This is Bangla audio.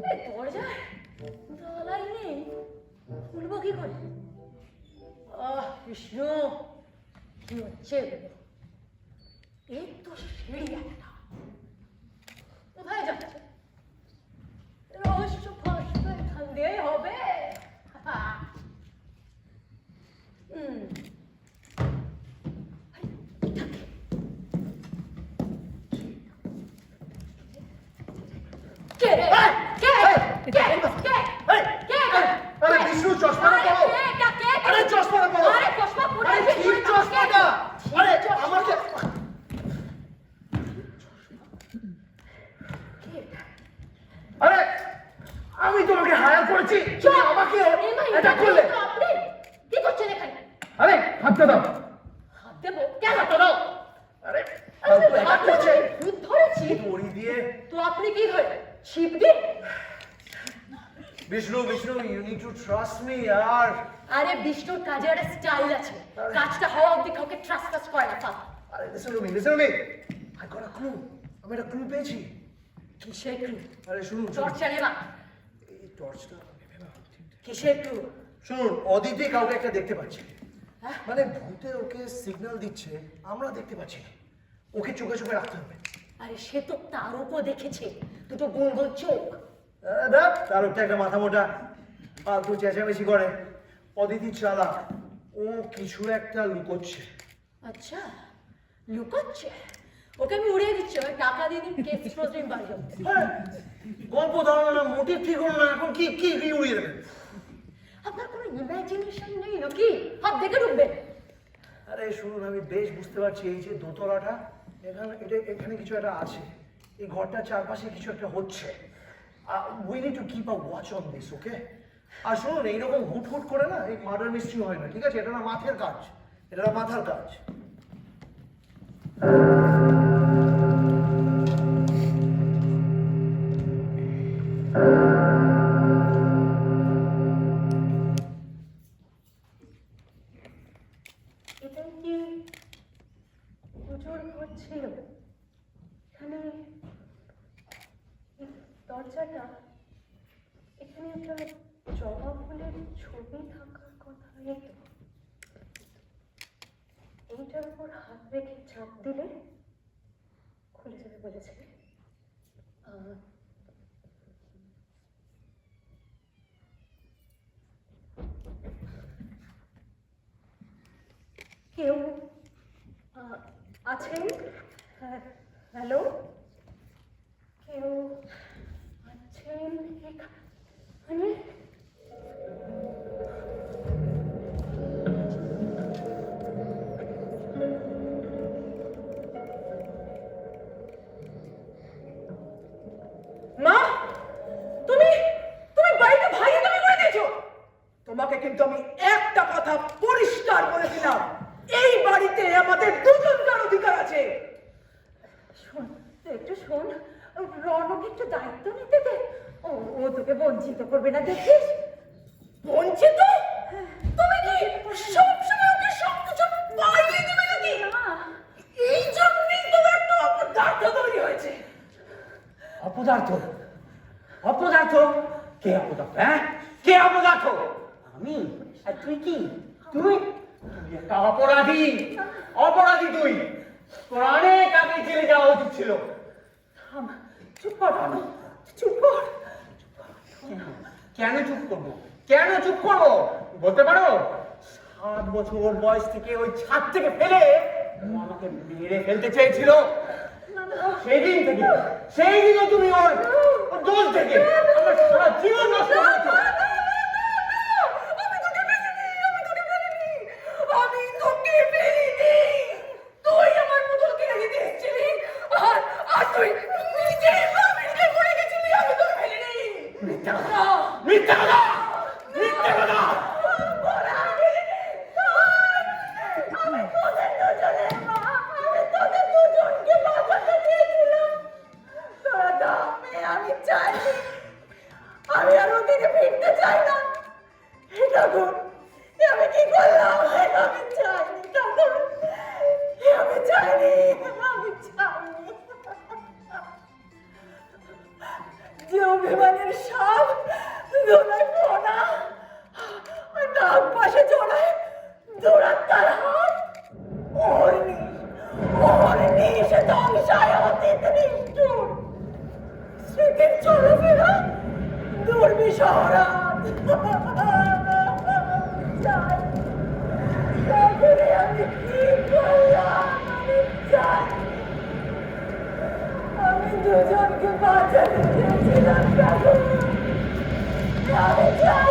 দরজায় তালাই নেই, খুলবো কি করে? কৃষ্ণ, কি হচ্ছে? এই তো সিঁড়ি একটা, কোথায় যাচ্ছে? রহস্য ফাঁস এখান দিয়েই হবে। আমি তোমাকে হায়ার করেছি, তুমি আমাকে অ্যাটাক করলে। আপনি কি করছেন এখানে? আরে হাতটা দাও। হাত দেবো কেন? হাতটা দাও। আরে অ্যাটাক করছে। ভূত ধরেছি দড়ি দিয়ে। তো আপনি কি ধরে ছিপ দিয়ে? Vishnu, you need to trust me यार। আরে বিষ্ণুর কাজে একটা স্টাইল আছে, কাজটা হওয়া অবধি কাউকে ট্রাস্ট করে না। আরে listen to me, I got a clue। আমি একটা ক্লু পেয়েছি। কিসের ক্লু? আরে শুনুন, টর্চটা নেবা। এই টর্চটা নেবে না। কিসের ক্লু? শুনুন, অদিতি কাউকে একটা দেখতে পাচ্ছি, মানে ভূতে ওকে সিগন্যাল দিচ্ছে, আমরা দেখতে পাচ্ছি না। ওকে চোখে চোখে রাখতে হবে। আরে সে তো তার উপর দেখেছে, দুটো গোল গোল চোখ। তার উপরে একটা মাথা মোটা, ফালতু চেঁচামেচি করে। অদিতি চালাক, ও কিছু একটা লুকোচ্ছে। আচ্ছা, লুকোচ্ছে? ওকে আমি উড়িয়ে দিচ্ছি, ওই টাকা দিয়ে দিন, কেস প্রতিম বাড়ি যাবে। গল্প ধারণা না, মোটিভ ঠিক হলো না, এখন কি কি কি উড়িয়ে দেবেন? আপনার কোনো ইমাজিনেশন নেই নাকি? হাত দেখে ঢুকবে। আরে শুনুন, আমি বেশ বুঝতে পারছি, এই যে দোতলাটা, এখানে কিছু একটা আছে, এই ঘরটার চারপাশে কিছু একটা হচ্ছে। We need to keep a watch on this, okay? আর শুনুন, এইরকম হুট করে না এই মার্ডার মিস্ট্রি হয় না, ঠিক আছে? এটা না মাথার কাজ, এটা না মাথার কাজ। এটা কি পুজোর ঘর ছিল? এখানে দরজাটা, এখানে একটা জবা ফুলের ছবি থাকার কথা। এইটার উপর হাত রেখে চাপ দিলে খুলে যাবে বলেছে। কেউ আছেন? হ্যালো, কেউ আছেন এখানে? মা, তুমি বাড়িতে ভাইয়ে তুমি করে দিয়েছো। তোমাকে কিন্তু আমি একটা কথা পরিষ্কার বলে দিলাম, এই বাড়িতে আমাদের দুজনকার অধিকার আছে। শোন, একটু শোন, রণকে একটু দায়িত্ব নিতে দে। ও তোকে বঞ্চিত করবে না, দেখিস। বঞ্চিত? তুমি কি সবসময় ওকে সবকিছু পাইয়ে দেবে নাকি? এই জন্যই তোমার একটা অপদার্থ তৈরি হয়েছে। অপদার্থ? অপদার্থ? কে অপদার্থ? হ্যাঁ, কে অপদার্থ? আমি? আর তুই কি? তুই একটা অপরাধী। অপরাধী তুই। তোর অনেক আগে জেলে যাওয়া উচিত ছিল। চুপ কর, চুপ কর। কেন চুপ করবো? কেন চুপ করবো বলতে পারো? 7 বছর বয়স থেকে ওই ছাদ থেকে ফেলে ও আমাকে মেরে ফেলতে চেয়েছিল। সেই দিনও তুমি ওর দোষ থেকে আমার সারা জীবন নষ্ট করেছো। আমি তোকে ফেলিনি। তুই আমার পুতুলকে রেখে দিয়েছিলি, আর তুই নিজেই মামিকে পড়ে গেছিলি। আমি তোকে ফেলিনি। মিথ্যা কথা, মিথ্যা কথা, মিথ্যা কথা। আমি তোদের দুজনের মা, আমি তোদের দুজনকে বাঁচাতে চেয়েছিলাম। তোরা দামে আমি চাইনি, আমি আর ওদিকে ফিরতে চাই না। ঠাকুর, আমি কি করলাম? আমি চাইনি ঠাকুর, আমি চাইনি, আমি চাইনি। যে অভিমানের সাপ দোলায় পোনা আর নাক পাশে জড়ায় দৌড়ার তার হাত অর্নিশ ধ্বংসায় অতীত নিষ্ঠুর স্মৃতির চলাফেরা দুর্বিষহরাত তারপরে আমি কি করলাম আমি জানি আমি দুজনকে বাঁচাতে চেয়েছিলাম আমি জানি